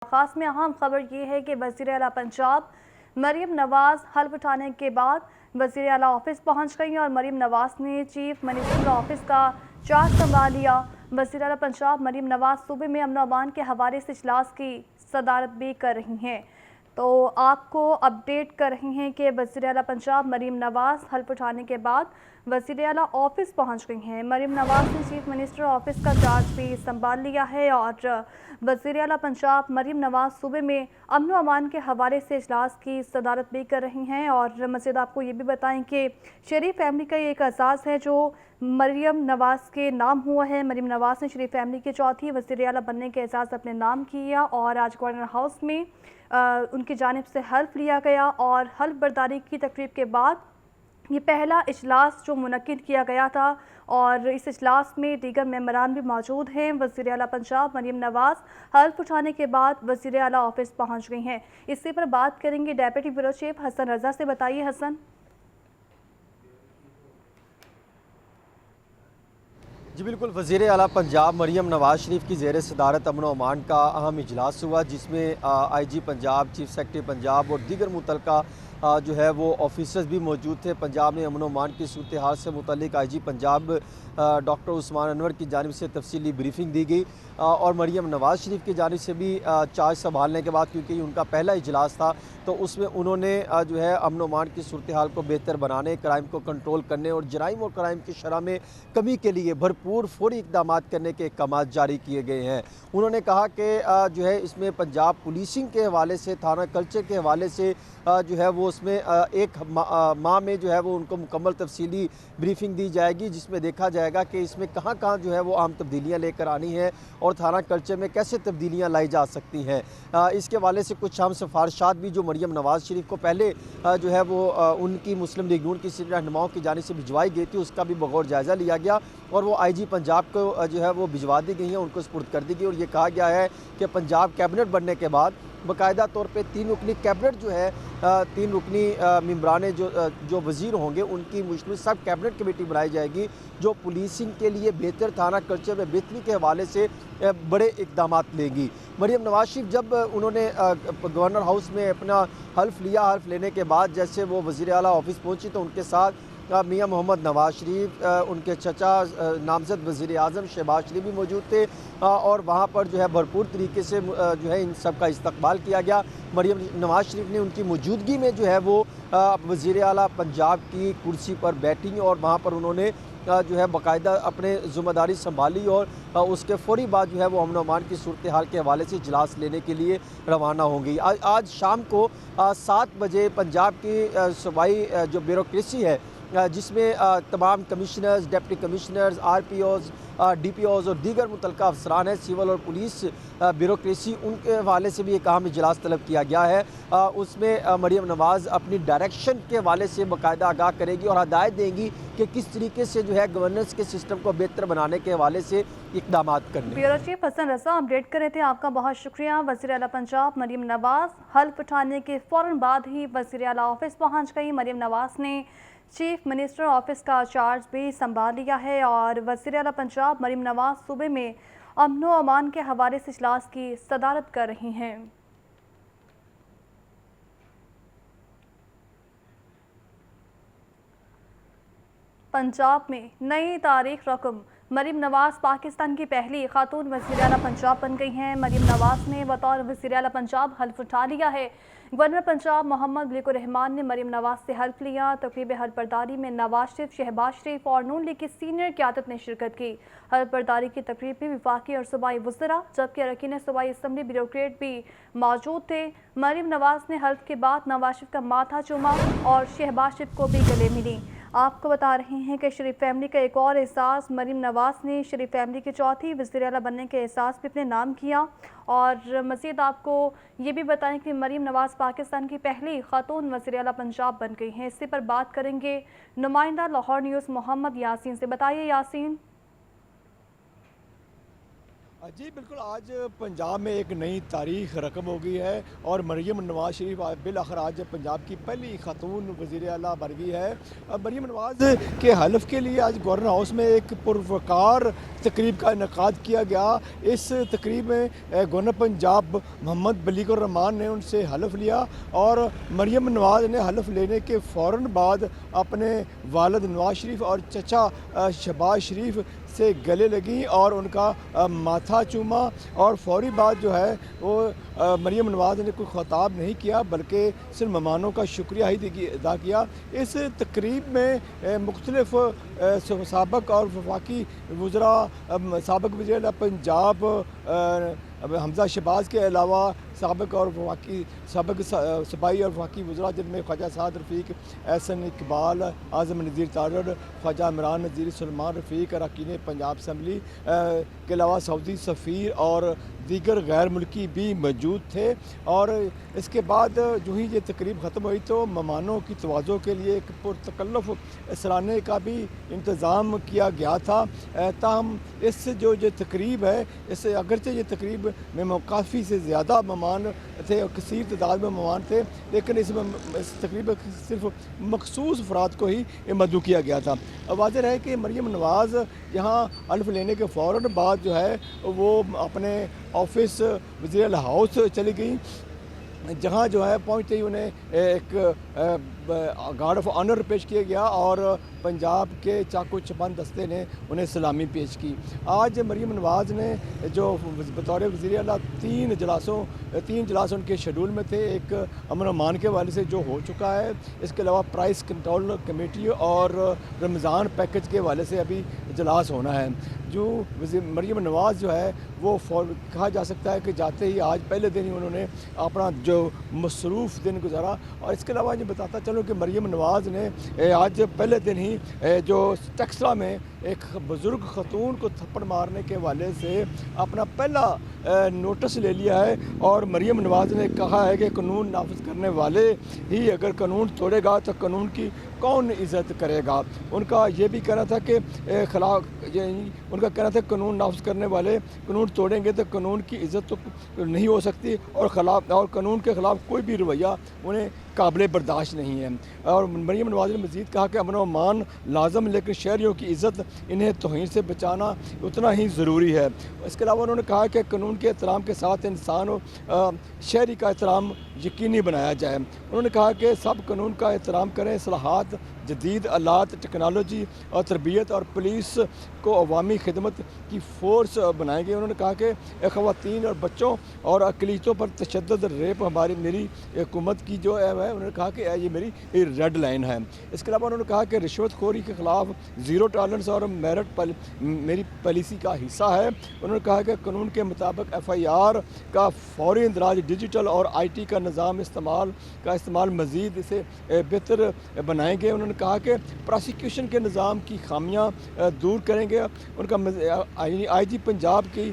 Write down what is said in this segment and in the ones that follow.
खास में अहम खबर ये है कि वज़ीर आला पंजाब मरीम नवाज़ हल्फ उठाने के बाद वज़ीर आला ऑफिस पहुंच गई और मरीम नवाज़ ने चीफ मिनिस्टर ऑफिस का चार्ज संभाल लिया। वज़ीर आला पंजाब मरीम नवाज़ सूबे में अमन अमान के हवाले से इजलास की सदारत भी कर रही हैं। तो आपको अपडेट कर रही हैं कि वज़ीर आला पंजाब मरीम नवाज़ हल्फ उठाने के बाद वज़ीर आला ऑफिस पहुंच गई हैं। मरीम नवाज़ ने चीफ मिनिस्टर ऑफिस का चार्ज भी संभाल लिया है और वज़ीर आला पंजाब मरीम नवाज़ सूबे में अमन अमान के हवाले से इजलास की सदारत भी कर रही हैं। और मज़ीद आपको ये भी बताएं कि शरीफ फैमिली का ये एक एजाज़ है जो मरीम नवाज़ के नाम हुआ है। मरीम नवाज़ ने शरीफ फैमिली के चौथी वज़ीर आला बनने के एजाज़ अपने नाम किया और आज गवर्नर हाउस में उनकी जानिब से हल्फ लिया गया और हल्फ बर्दारी की तकरीब के बाद ये पहला इजलास जो मुनक्किद किया गया था और इस इजलास में दीगर मेंबरान भी मौजूद हैं। वज़ीर आला पंजाब मरीम नवाज़ हल्फ उठाने के बाद वज़ीर आला ऑफिस पहुंच गई हैं। इसी पर बात करेंगे डेप्यूटी ब्यूरो चीफ हसन रज़ा से। बताइए हसन। जी बिल्कुल, वज़ीर आला पंजाब मरीम नवाज़ शरीफ की ज़ेर सदारत अमन और अमान का अहम इजलास हुआ, जिसमें IG Punjab, chief secretary Punjab और दीगर मुतलका जो है वो ऑफिसर्स भी मौजूद थे। पंजाब में अमन और अमान की सूरत हाल से मुतल्लिक IG पंजाब डॉक्टर उस्मान अनवर की जानिब से तफसीली ब्रीफिंग दी गई और मरीम नवाज़ शरीफ की जानिब से भी चार्ज संभालने के बाद, क्योंकि उनका पहला इजलास था, तो उसमें उन्होंने जो है अमन और अमान की सूरत हाल को बेहतर बनाने, क्राइम को कंट्रोल करने और जराइम और क्राइम की शरह में कमी के लिए भरपूर फौरी इक़दाम करने के अहकाम जारी किए गए हैं। उन्होंने कहा कि जो है इसमें पंजाब पुलिसिंग के हवाले से, थाना कल्चर के हवाले से जो है वो उसमें एक माह में जो है वो उनको मुकम्मल तफसीली ब्रीफिंग दी जाएगी, जिसमें देखा जाएगा कि इसमें कहाँ कहाँ जो है वो आम तब्दीलियाँ लेकर आनी हैं और थाना कल्चर में कैसे तब्दीलियाँ लाई जा सकती हैं। इसके हवाले से कुछ अहम सिफारिशात भी जो मरीम नवाज़ शरीफ को पहले जो है वो उनकी मुस्लिम लीग नून की सीनियर रहनुमाओं की जानिब से भिजवाई गई थी, उसका भी बगौर जायज़ा लिया गया और वो IG पंजाब को जो है वो भिजवा दी गई हैं, उनको सुपुर्द कर दी गई। और ये कहा गया है कि पंजाब कैबिनेट बनने के बाद बाकायदा तौर पे 3 रुकनी कैबिनेट जो है 3 रुकनी मेंबरान जो वज़ीर होंगे उनकी मुश्तमिल सब कैबिनेट कमेटी बनाई जाएगी, जो पुलिसिंग के लिए बेहतर थाना कल्चर में बेहतरी के हवाले से बड़े इक़दाम लेंगी। मरीम नवाज़ शरीफ जब उन्होंने गवर्नर हाउस में अपना हल्फ लिया, हल्फ लेने के बाद जैसे वो वज़ीर आला ऑफिस पहुँची तो उनके साथ मियां मोहम्मद नवाज़ शरीफ, उनके चचा नामज़द वज़ीर आज़म शहबाज शरीफ भी मौजूद थे और वहाँ पर जो है भरपूर तरीके से जो है इन सब का इस्तकबाल किया गया। मरीम नवाज़ शरीफ ने उनकी मौजूदगी में जो है वो वज़ीर आला पंजाब की कुर्सी पर बैठी और वहाँ पर उन्होंने जो है बाकायदा अपने ज़िम्मेदारी संभाली और उसके फ़ौरी बाद जो है वो अमन अमान की सूरत हाल के हवाले से इजलास लेने के लिए रवाना होंगी। आज शाम को 7 बजे पंजाब की सूबाई जो ब्यूरोक्रेसी है, जिसमें तमाम commissioners, deputy commissioners, RPOs, DPOs और दीगर मुतलका अफसरान हैं, सिविल और पुलिस ब्यूरोक्रेसी, उनके हवाले से भी एक अहम इजलास तलब किया गया है। उसमें मरीम नवाज़ अपनी डायरेक्शन के हवाले से बाकायदा आगाह करेगी और हदायत देंगी कि किस तरीके से जो है गवर्नेंस के सिस्टम को बेहतर बनाने के हवाले से इक़दाम करने। ब्यूरो चीफ हसन रज़ा अपडेट कर रहे थे, आपका बहुत शुक्रिया। वज़ीर आला पंजाब मरीम नवाज़ हल्फ उठाने के फ़ौरन बाद ही वज़ीर आला ऑफिस पहुँच गई। मरीम नवाज़ ने चीफ मिनिस्टर ऑफिस का चार्ज भी संभाल लिया है और वज़ीर आला पंजाब मरीम नवाज़ सूबे में अमन व अमान के हवाले से इजलास की सदारत कर रही हैं। पंजाब में नई तारीख रकम, मरीम नवाज़ पाकिस्तान की पहली खातून वज़ीर आला पंजाब बन गई हैं। मरीम नवाज़ ने बतौर वज़ीर आला पंजाब हल्फ उठा लिया है। गवर्नर पंजाब मोहम्मद मलिकुर रहमान ने मरीम नवाज़ से हल्फ लिया। तकरीब हल्फ बर्दारी में नवाज शरीफ, शहबाज शरीफ और नून लीग की सीनियर क़यादत ने शिरकत की। हल्फ बर्दारी की तकरीब में वफाकी और सूबाई वज़रा जबकि अरकान सूबाई असम्बली ब्यूरोक्रेट भी मौजूद थे। मरीम नवाज़ ने हल्फ के बाद नवाज शरीफ का माथा चूमा और शहबाज शरीफ को भी गले मिली। आपको बता रहे हैं कि शरीफ फैमिली का एक और एहसास, मरीम नवाज़ ने शरीफ फैमिली की चौथी वज़ीर आला बनने के एहसास भी अपने नाम किया। और मज़ीद आपको ये भी बताएं कि मरीम नवाज़ पाकिस्तान की पहली खातून वज़ीर आला पंजाब बन गई हैं। इसी पर बात करेंगे नुमाइंदा लाहौर न्यूज़ मोहम्मद यासीन से। बताइए यासीन। जी बिल्कुल, आज पंजाब में एक नई तारीख रकम हो गई है और मरीम नवाज़ शरीफ बिल आखिर आज पंजाब की पहली खातून वज़ीर आला बन गई है। मरीम नवाज़ के हलफ के लिए आज गवर्नर हाउस में एक पुरवकार तकरीब का इनेकाद किया गया। इस तकरीब में गवर्नर पंजाब मोहम्मद बलीग रहमान ने उनसे हलफ लिया और मरीम नवाज़ ने हलफ लेने के फ़ौरन बाद अपने वालिद नवाज़ शरीफ और चचा शहबाज शरीफ से गले लगी और उनका माथा चूमा और फौरी बाद जो है वो मरीम नवाज़ ने कोई खिताब नहीं किया बल्कि सिर्फ मेहमानों का शुक्रिया ही अदा किया। इस तकरीब में मुख्तलिफ सबक और वफाकी वज़रा सबक वज़ीर पंजाब हमजा शहबाज के अलावा सबक और वफाकी सबक सबाई और वफाकी वज़रा जिनमें ख्वाजा साद रफ़ीक, एहसन इकबाल, आज़म नज़ीर तारड़, ख्वाजा इमरान नज़ीर, सलमान रफ़ीक, अरकान पंजाब असम्बली के अलावा सऊदी सफ़ीर और दीगर गैर मुल्की भी मौजूद थे। और इसके बाद जो ही ये तकरीब ख़त्म हुई तो मेहमानों की तवाज़ो के लिए एक पुरतकल्लुफ़ सराहने का भी इंतज़ाम किया गया था। ताहम इस जो ये तकरीब है, इससे अगरचे ये तकरीब में काफ़ी से ज़्यादा मेहमान थे और कसीर तादाद में मेहमान थे, लेकिन इस तकरीब में सिर्फ मखसूस अफराद को ही मदऊ किया गया था। वाज़ेह है कि मरीम नवाज़ यहाँ हल्फ लेने के फ़ौरन बाद जो है वो अपने ऑफिस वज़ीर हाउस चली गई, जहाँ जो है पहुँचते ही उन्हें एक गार्ड ऑफ ऑनर पेश किया गया और पंजाब के चाकू चबंद दस्ते ने उन्हें सलामी पेश की। आज मरीम नवाज़ ने जो बतौर वज़ीर आला तीन इजलास उनके शेड्यूल में थे, एक अमन अमान के हवाले से जो हो चुका है, इसके अलावा प्राइस कंट्रोल कमेटी और रमज़ान पैकेज के हवाले से अभी इजलास होना है। जो मरीम नवाज़ जो है वो कहा जा सकता है कि जाते ही आज पहले दिन ही उन्होंने अपना जो मसरूफ़ दिन गुजारा। और इसके अलावा ये बताता चलूँ कि मरीम नवाज़ ने आज पहले दिन ही जो टेक्सला में एक बुज़ुर्ग खतून को थप्पड़ मारने के हवाले से अपना पहला नोटिस ले लिया है और मरीम नवाज़ ने कहा है कि कानून नाफिज करने वाले ही अगर कानून तोड़ेगा तो कानून की कौन इज़्ज़त करेगा। उनका ये भी कहना था कि उनका कहना था कानून नाफिज करने वाले कानून तोड़ेंगे तो कानून की इज़्ज़त तो नहीं हो सकती और कानून के ख़िलाफ़ कोई भी रवैया उन्हें काबिल बर्दाश्त नहीं है। और मरीम नवाज़ ने मज़ीद कहा कि अमन व अमान लाजम, लेकिन शहरियों की इज़्ज़त इन्हें तौहीन से बचाना उतना ही ज़रूरी है। इसके अलावा उन्होंने कहा कि कानून के एहतराम के साथ इंसान और शहरी का एहतराम यकीनी बनाया जाए। उन्होंने कहा कि सब कानून का एहतराम करें, इस्लाहात, जदीद आलात, टेक्नोलॉजी और तरबियत और पुलिस को अवामी खिदमत की फ़ोर्स बनाएंगे। उन्होंने कहा कि ख़वातीन और बच्चों और अक़लियतों पर तशद्दुद, रेप मेरी हुकूमत की जो है उन्होंने कहा कि ये मेरी रेड लाइन है। इसके अलावा उन्होंने कहा कि रिश्वतखोरी के ख़िलाफ़ ज़ीरो टॉलरेंस और मेरिट मेरी पॉलिसी का हिस्सा है। उन्होंने कहा कि कानून के मुताबिक FIR का फौरी इंदराज, डिजिटल और IT का निज़ाम इस्तेमाल मज़ीद इसे बेहतर बनाएंगे। उन्होंने कहा कि प्रोसिक्यूशन के निज़ाम की खामियां दूर करेंगे। उनका IG पंजाब की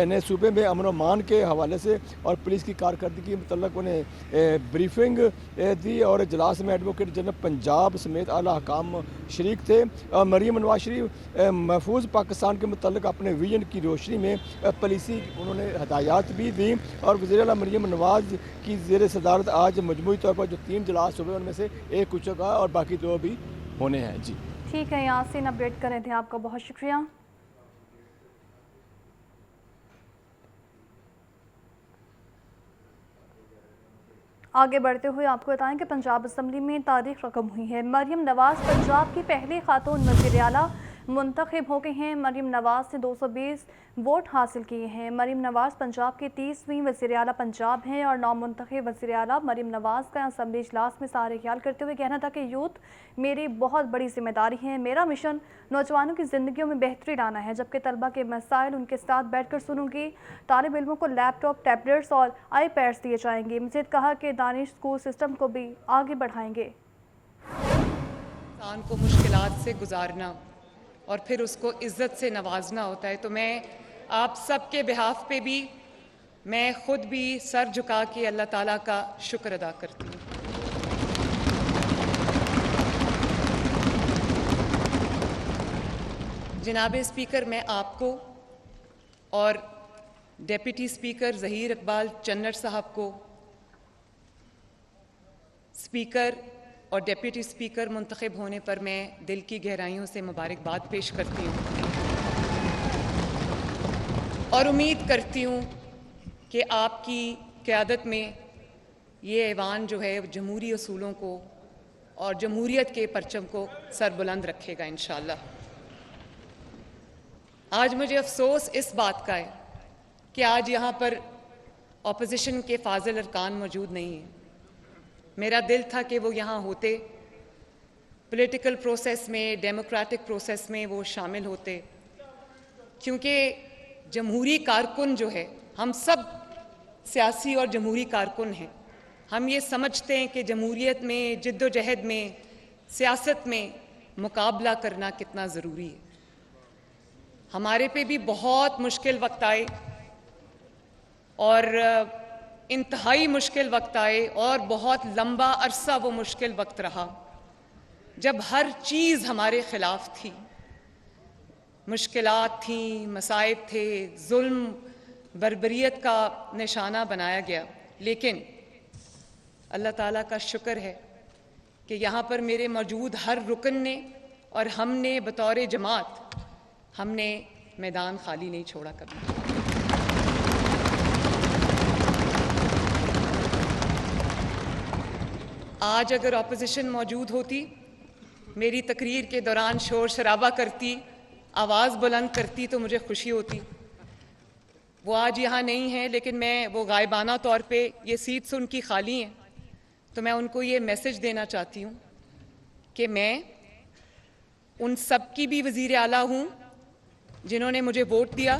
ने सूबे में अमन अमान के हवाले से और पुलिस की कारकर्दगी के मतलब उन्हें ब्रीफिंग दी और इजलास में एडवोकेट जनरल पंजाब समेत आला हकाम शरीक थे। मरीम नवाज़ शरीफ महफूज पाकिस्तान के मतलब अपने विजन की रोशनी में पॉलिसी उन्होंने हदायत भी दी और वज़ीर आला मरीम नवाज़ की ज़ेर सदारत आज मजमूई तौर पर जो 3 इजलास हुए उनमें से एक हो चुका और बाकी 2 भी होने हैं। जी ठीक है, यासीन अपडेट कर रहे थे, आपका बहुत शुक्रिया। आगे बढ़ते हुए आपको बताएं कि पंजाब असम्बली में तारीख रकम हुई है। मरीम नवाज़ पंजाब की पहली खातून वज़ीर आला मुंतखब हो गई हैं। मरीम नवाज़ ने 220 वोट हासिल किए हैं। मरीम नवाज़ पंजाब की 30वीं वज़ीर आला पंजाब हैं और नामुंतखब वज़ीर आला मरीम नवाज़ का असम्बली इजलास में सारे ख्याल करते हुए कहना था कि यूथ मेरी बहुत बड़ी जिम्मेदारी है। मेरा मिशन नौजवानों की ज़िंदगियों में बेहतरी लाना है, जबकि तलबा के मसाइल उनके साथ बैठ कर सुनूंगी। तालिब इल्मों को लैपटॉप, टैबलेट्स और iPads दिए जाएंगे। मज़ीद कहा कि दानिश स्कूल सिस्टम को भी आगे बढ़ाएंगे। इंसान को मुश्किलात से गुजारना और फिर उसको इज़्ज़त से नवाजना होता है। तो मैं आप सब के बिहाफ पे भी, मैं खुद भी सर झुका के अल्लाह ताला का शुक्र अदा करती हूँ। जनाब स्पीकर, मैं आपको और डेप्यूटी स्पीकर ज़हीर इकबाल चन्नर साहब को, स्पीकर और डेप्यूटी स्पीकर मुंतखब होने पर मैं दिल की गहराइयों से मुबारकबाद पेश करती हूँ और उम्मीद करती हूँ कि आपकी क़यादत में ये ऐवान जो है जमहूरी असूलों को और जमहूरियत के परचम को सरबुलंद रखेगा इंशाअल्लाह। आज मुझे अफसोस इस बात का है कि आज यहाँ पर ऑपोजिशन के फाजिल अरकान मौजूद नहीं हैं। मेरा दिल था कि वो यहाँ होते, पॉलिटिकल प्रोसेस में, डेमोक्रेटिक प्रोसेस में वो शामिल होते, क्योंकि जमहूरी कारकुन जो है, हम सब सियासी और जमहूरी कारकुन हैं। हम ये समझते हैं कि जमहूरियत में, जिद्दोजहद में, सियासत में मुकाबला करना कितना ज़रूरी है। हमारे पे भी बहुत मुश्किल वक्त आए और इंतहाई मुश्किल वक्त आए और बहुत लंबा अरसा वो मुश्किल वक्त रहा जब हर चीज़ हमारे ख़िलाफ़ थी, मुश्किलात थी, मसाइब थे, जुल्म, बर्बरियत का निशाना बनाया गया। लेकिन अल्लाह ताला का शुक्र है कि यहाँ पर मेरे मौजूद हर रुकन ने और हमने बतौर जमात हमने मैदान खाली नहीं छोड़ा कभी। आज अगर ऑपोजिशन मौजूद होती, मेरी तकरीर के दौरान शोर शराबा करती, आवाज़ बुलंद करती तो मुझे खुशी होती। वो आज यहाँ नहीं है, लेकिन मैं वो गायबाना तौर पे ये सीट्स उनकी खाली हैं, तो मैं उनको ये मैसेज देना चाहती हूँ कि मैं उन सब की भी वज़ीर आला हूँ जिन्होंने मुझे वोट दिया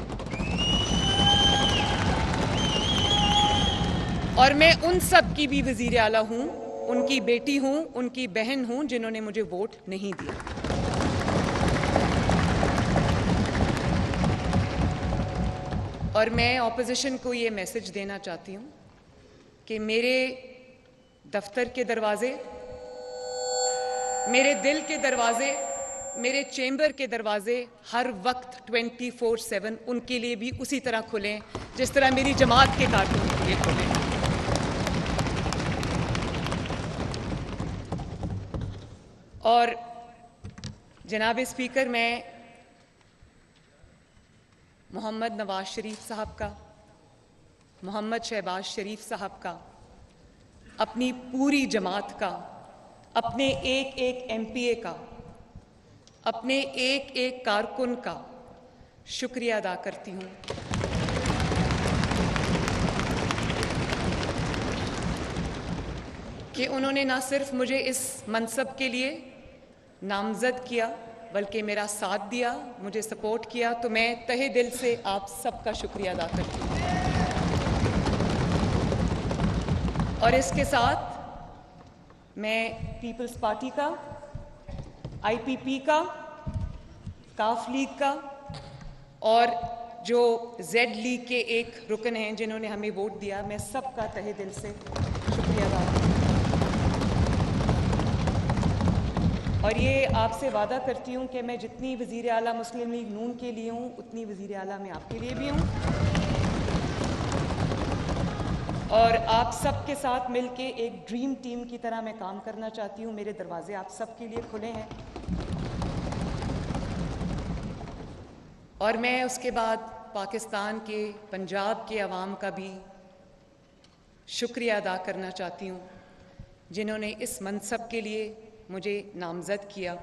और मैं उन सब की भी वज़ीर आला हूँ, उनकी बेटी हूँ, उनकी बहन हूँ जिन्होंने मुझे वोट नहीं दिया। और मैं ऑपोजिशन को ये मैसेज देना चाहती हूँ कि मेरे दफ्तर के दरवाजे, मेरे दिल के दरवाजे, मेरे चैम्बर के दरवाजे हर वक्त 24/7 उनके लिए भी उसी तरह खुलें जिस तरह मेरी जमात के कारकुन के लिए खुलें। और जनाब स्पीकर, मैं मोहम्मद नवाज शरीफ साहब का, मोहम्मद शहबाज शरीफ साहब का, अपनी पूरी जमात का, अपने एक एक MPA का, अपने एक एक कारकुन का शुक्रिया अदा करती हूँ कि उन्होंने ना सिर्फ मुझे इस मनसब के लिए नामज़द किया बल्कि मेरा साथ दिया, मुझे सपोर्ट किया। तो मैं तहे दिल से आप सबका शुक्रिया अदा करती हूँ। और इसके साथ मैं पीपल्स पार्टी का, IPP का, काफ लीग का और जो जेड लीग के एक रुकन हैं जिन्होंने हमें वोट दिया, मैं सबका तहे दिल से शुक्रिया अदा करती हूँ। और ये आपसे वादा करती हूँ कि मैं जितनी वज़ीर आला मुस्लिम लीग नून के लिए हूँ, उतनी वज़ीर आला मैं आपके लिए भी हूँ और आप सबके साथ मिलके एक ड्रीम टीम की तरह मैं काम करना चाहती हूँ। मेरे दरवाजे आप सबके लिए खुले हैं। और मैं उसके बाद पाकिस्तान के, पंजाब के अवाम का भी शुक्रिया अदा करना चाहती हूँ जिन्होंने इस मनसब के लिए मुझे नामज़द किया।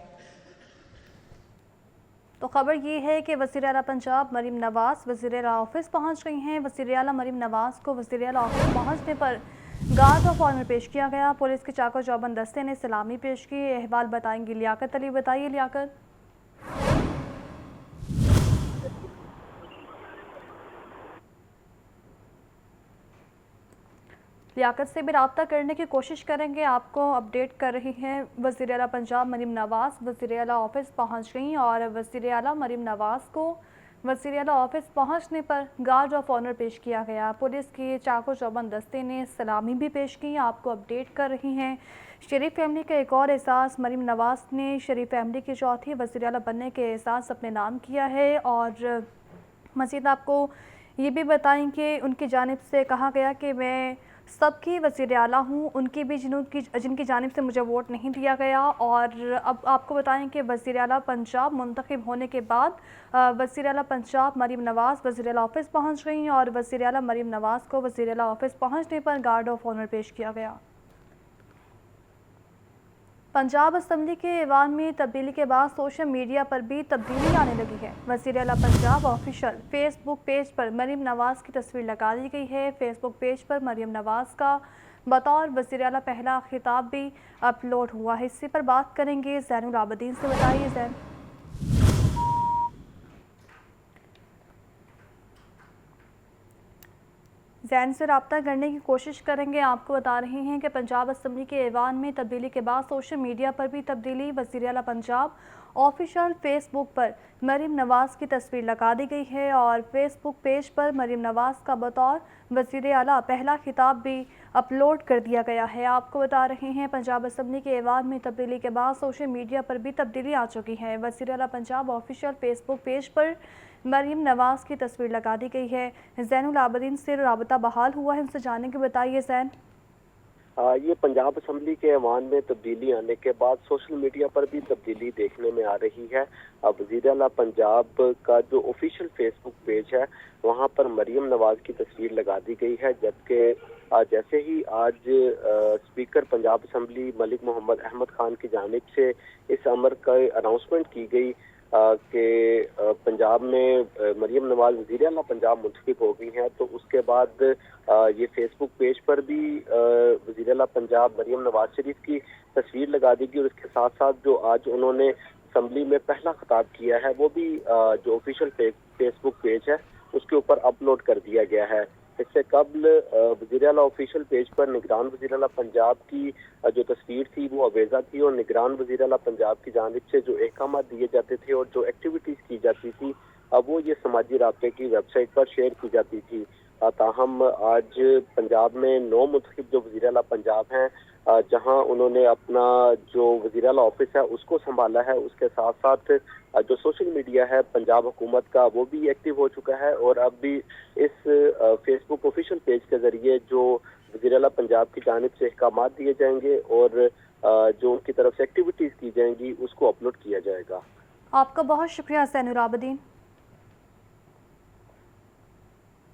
तो खबर ये है कि वज़ीर आला पंजाब मरीम नवाज़ वज़ीर आला ऑफिस पहुंच गई हैं। वज़ीर आला मरीम नवाज़ को वज़ीर आला ऑफिस पहुंचने पर गार्ड ऑफ ऑनर पेश किया गया। पुलिस के चाको चौबंद दस्ते ने सलामी पेश की। अहवाल बताएंगी लियाकत अली। बताइए लियाकत। लियाकत से भी रब्ता करने की कोशिश करेंगे। आपको अपडेट कर रही हैं वज़ीर आला पंजाब मरीम नवाज़ वज़ीर आला ऑफिस पहुंच गई और वज़ीर आला मरीम नवाज़ को वज़ीर आला ऑफिस पहुंचने पर गार्ड ऑफ ऑनर पेश किया गया। पुलिस के चाको चौबंद दस्ते ने सलामी भी पेश की। आपको अपडेट कर रही हैं। शरीफ फैमिली का एक और एहसास, मरीम नवाज़ ने शरीफ फैमिली की चौथी वज़ीर आला बनने के एहसास अपने नाम किया है। और मज़ीद आपको ये भी बताएं कि उनकी जानिब से कहा गया कि मैं सबकी वज़ीर आला हूँ, उनकी भी जिनकी जानिब से मुझे वोट नहीं दिया गया। और अब आपको बताएं कि वज़ीर आला पंजाब मुंतखब होने के बाद वज़ीर आला पंजाब मरीम नवाज़ वज़ीर आला ऑफिस पहुँच गई और वज़ीर आला मरीम नवाज़ को वज़ीर आला ऑफिस पहुँचने पर गार्ड ऑफ ऑनर पेश किया गया। पंजाब असम्बली के ऐवान में तब्दीली के बाद सोशल मीडिया पर भी तब्दीली आने लगी है। वज़ीर आला पंजाब ऑफिशियल फेसबुक पेज पर मरीम नवाज़ की तस्वीर लगा दी गई है। फेसबुक पेज पर मरीम नवाज़ का बतौर वज़ीर आला पहला खिताब भी अपलोड हुआ है। इसी पर बात करेंगे ज़ैनुल आबदीन से। बताइए ज़ैन। ज़ैन से रब्ता करने की कोशिश करेंगे। आपको बता रहे हैं कि पंजाब असम्बली के ऐवान में तब्दीली के बाद सोशल मीडिया पर भी तब्दीली। वज़ीर आला पंजाब ऑफिशियल फेसबुक पर मरीम नवाज़ की तस्वीर लगा दी गई है और फेसबुक पेज पर मरीम नवाज़ का बतौर वज़ीर आला पहला खिताब भी अपलोड कर दिया गया है। आपको बता रहे हैं पंजाब असम्बली के ऐवान में तब्दीली के बाद सोशल मीडिया पर भी तब्दीली आ चुकी है। वज़ीर आला पंजाब ऑफिशियल फेसबुक पेज पर मरीम नवाज़ की तस्वीर लगा दी गई है। ज़ैनुल आबदीन से रबता बहाल हुआ है, उनसे जानने के बताइए ज़ैन। ये पंजाब असम्बली के ऐवान में तब्दीली आने के बाद सोशल मीडिया पर भी तब्दीली देखने में आ रही है। वज़ीर आला पंजाब का जो ऑफिशियल फेसबुक पेज है वहां पर मरीम नवाज की तस्वीर लगा दी गई है, जबकि जैसे ही आज स्पीकर पंजाब असम्बली मलिक मोहम्मद अहमद खान की जानिब से इस अमर का अनाउंसमेंट की गई कि पंजाब में मरीम नवाज वज़ीर आला पंजाब मुंतखब हो गई हैं, तो उसके बाद ये फेसबुक पेज पर भी वज़ीर आला पंजाब मरीम नवाज शरीफ की तस्वीर लगा दी गई और इसके साथ साथ जो आज उन्होंने असम्बली में पहला खिताब किया है वो भी जो ऑफिशियल फेसबुक पेज है उसके ऊपर अपलोड कर दिया गया है। इससे कबल वज़ीर आला ऑफिशियल पेज पर निगरान वज़ीर आला पंजाब की जो तस्वीर थी वो अवेजा थी और निगरान वज़ीर आला पंजाब की जानिब से जो अहकाम दिए जाते थे और जो एक्टिविटीज़ की जाती थी वो ये समाजी राब्ते की वेबसाइट पर शेयर की जाती थी। ताहम आज पंजाब में 9 मुंतखब जो वज़ीर आला पंजाब हैं, जहां उन्होंने अपना जो वज़ीर आला ऑफिस है उसको संभाला है, उसके साथ साथ जो सोशल मीडिया है पंजाब हुकूमत का वो भी एक्टिव हो चुका है और अब भी इस फेसबुक ऑफिशियल पेज के जरिए जो वज़ीर आला पंजाब की जानिब से अहकाम दिए जाएंगे और जो उनकी तरफ से एक्टिविटीज़ की जाएंगी उसको अपलोड किया जाएगा। आपका बहुत शुक्रिया ज़ैनुल आबदीन।